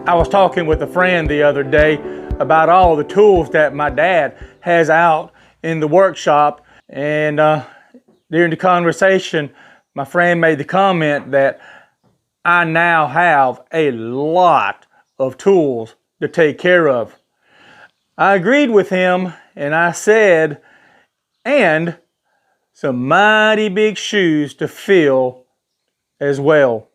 I was talking with a friend the other day about all the tools that my dad has out in the workshop, and during the conversation, my friend made the comment that I now have a lot of tools to take care of. I agreed with him, and I said, and some mighty big shoes to fill as well.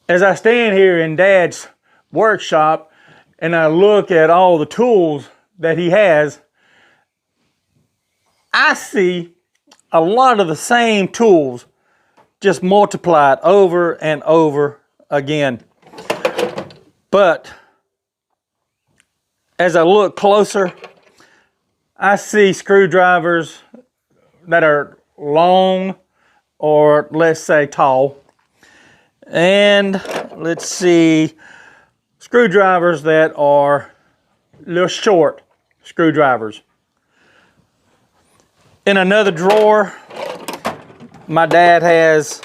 As I stand here in Dad's workshop and I look at all the tools that he has, I see a lot of the same tools just multiplied over and over again. But as I look closer, I see screwdrivers that are long, or let's say tall. And let's see, screwdrivers that are little short screwdrivers. In another drawer, my dad has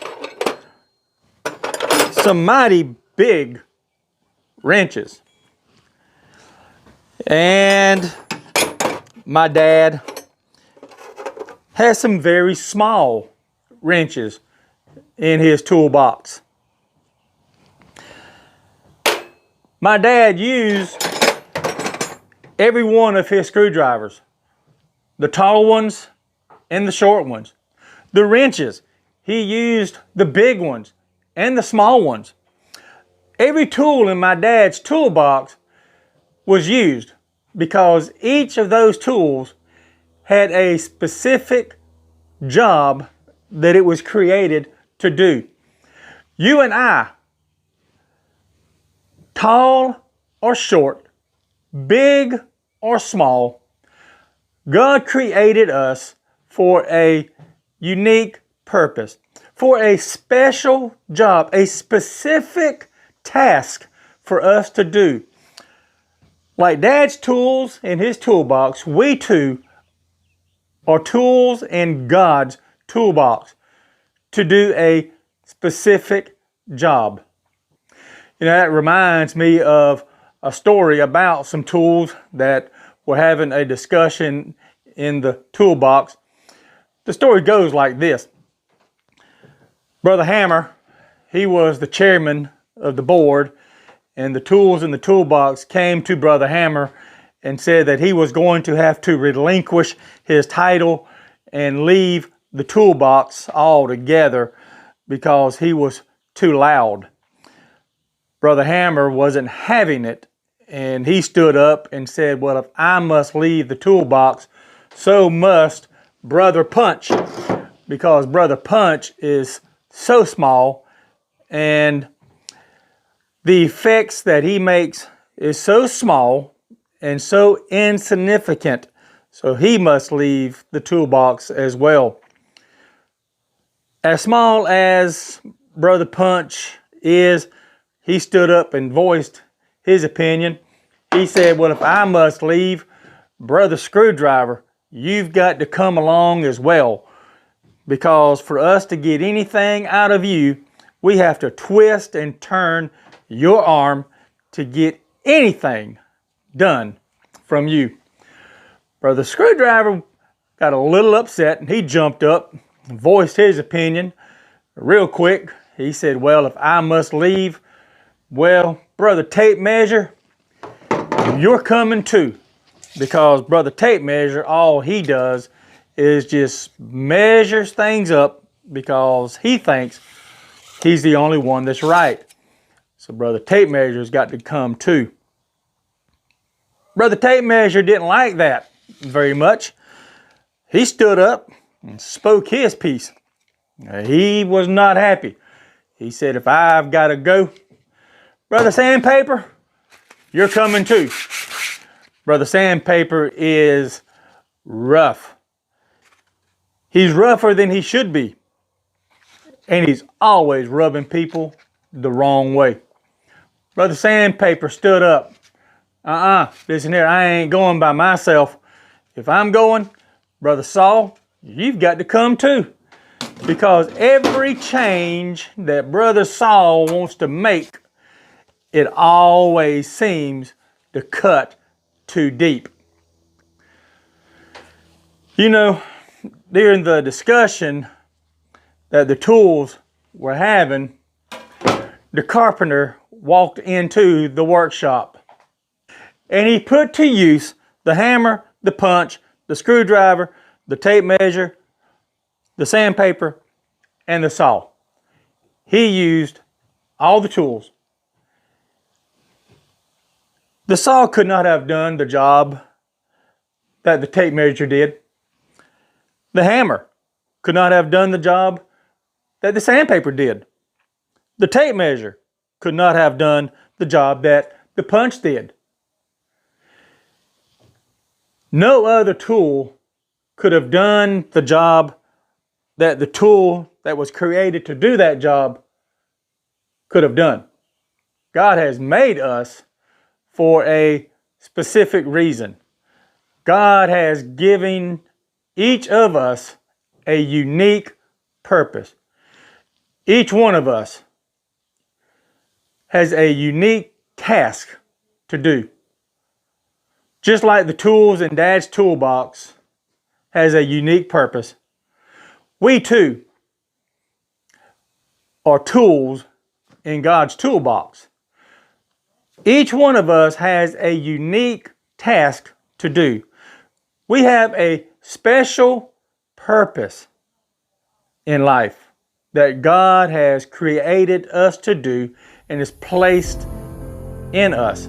some mighty big wrenches. And my dad has some very small wrenches in his toolbox. My dad used every one of his screwdrivers, the tall ones and the short ones. The wrenches, he used the big ones and the small ones. Every tool in my dad's toolbox was used because each of those tools had a specific job that it was created to do. You and I, tall or short, big or small, God created us for a unique purpose, for a special job, a specific task for us to do. Like Dad's tools in his toolbox, we too are tools in God's toolbox to do a specific job. You know, that reminds me of a story about some tools that were having a discussion in the toolbox. The story goes like this. Brother Hammer, he was the chairman of the board, and the tools in the toolbox came to Brother Hammer and said that he was going to have to relinquish his title and leave the toolbox altogether because he was too loud. Brother Hammer wasn't having it, and he stood up and said, well, if I must leave the toolbox, so must Brother Punch, because Brother Punch is so small and the effects that he makes is so small and so insignificant, so he must leave the toolbox as well. As small as Brother Punch is, he stood up and voiced his opinion. He said, well, if I must leave, Brother Screwdriver, you've got to come along as well. Because for us to get anything out of you, we have to twist and turn your arm to get anything done from you. Brother Screwdriver got a little upset and he jumped up and voiced his opinion real quick. He said, well, if I must leave, well, Brother Tape Measure, you're coming too. Because Brother Tape Measure, all he does is just measures things up because he thinks he's the only one that's right. So Brother Tape Measure's got to come too. Brother Tape Measure didn't like that very much. He stood up and spoke his piece. He was not happy. He said, if I've got to go, Brother Sandpaper, you're coming too. Brother Sandpaper is rough. He's rougher than he should be. And he's always rubbing people the wrong way. Brother Sandpaper stood up. Listen here, I ain't going by myself. If I'm going, Brother Saw, you've got to come too. Because every change that Brother Saul wants to make it always seems to cut too deep. You know, during the discussion that the tools were having, the carpenter walked into the workshop and he put to use the hammer, the punch, the screwdriver, the tape measure, the sandpaper, and the saw. He used all the tools. The saw could not have done the job that the tape measure did. The hammer could not have done the job that the sandpaper did. The tape measure could not have done the job that the punch did. No other tool could have done the job that the tool that was created to do that job could have done. God has made us for a specific reason. God has given each of us a unique purpose. Each one of us has a unique task to do. Just like the tools in Dad's toolbox has a unique purpose, we too are tools in God's toolbox. Each one of us has a unique task to do. We have a special purpose in life that God has created us to do and is placed in us.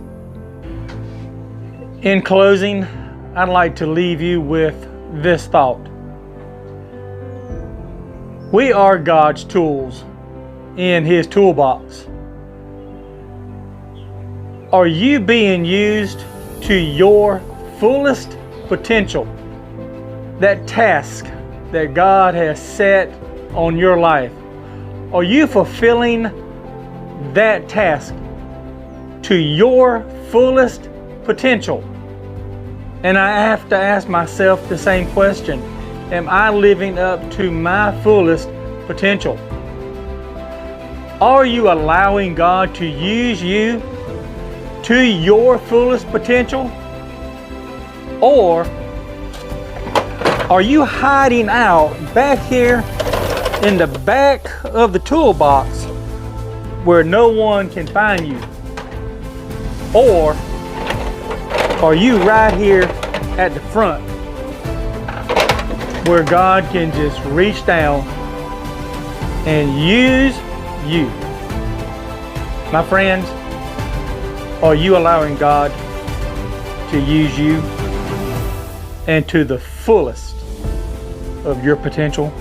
In closing, I'd like to leave you with this thought. We are God's tools in His toolbox. Are you being used to your fullest potential? That task that God has set on your life, are you fulfilling that task to your fullest potential? And I have to ask myself the same question. Am I living up to my fullest potential? Are you allowing God to use you to your fullest potential? Or are you hiding out back here in the back of the toolbox where no one can find you? Or are you right here at the front where God can just reach down and use you? My friends, are you allowing God to use you and to the fullest of your potential?